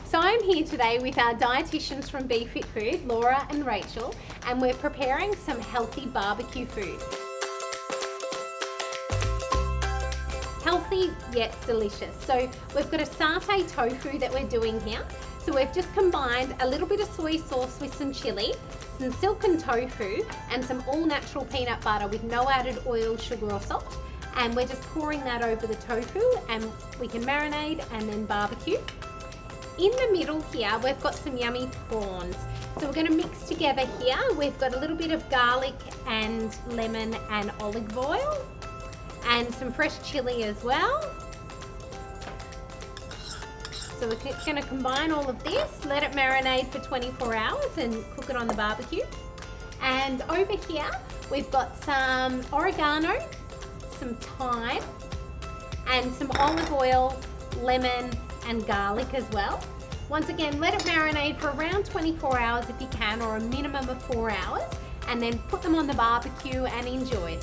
So I'm here today with our dietitians from Be Fit Food, Laura and Rachel, and we're preparing some healthy barbecue food. Healthy yet delicious. So we've got a satay tofu that we're doing here. So we've just combined a little bit of soy sauce with some chili, some silken tofu, and some all-natural peanut butter with no added oil, sugar or salt. And we're just pouring that over the tofu, and we can marinate and then barbecue. In the middle here, we've got some yummy prawns. So we're going to mix together here. We've got a little bit of garlic and lemon and olive oil and some fresh chili as well. So we're going to combine all of this, let it marinate for 24 hours and cook it on the barbecue. And over here, we've got some oregano, some thyme, and some olive oil, lemon, and garlic as well. Once again, let it marinate for around 24 hours if you can, or a minimum of 4 hours, and then put them on the barbecue and enjoy.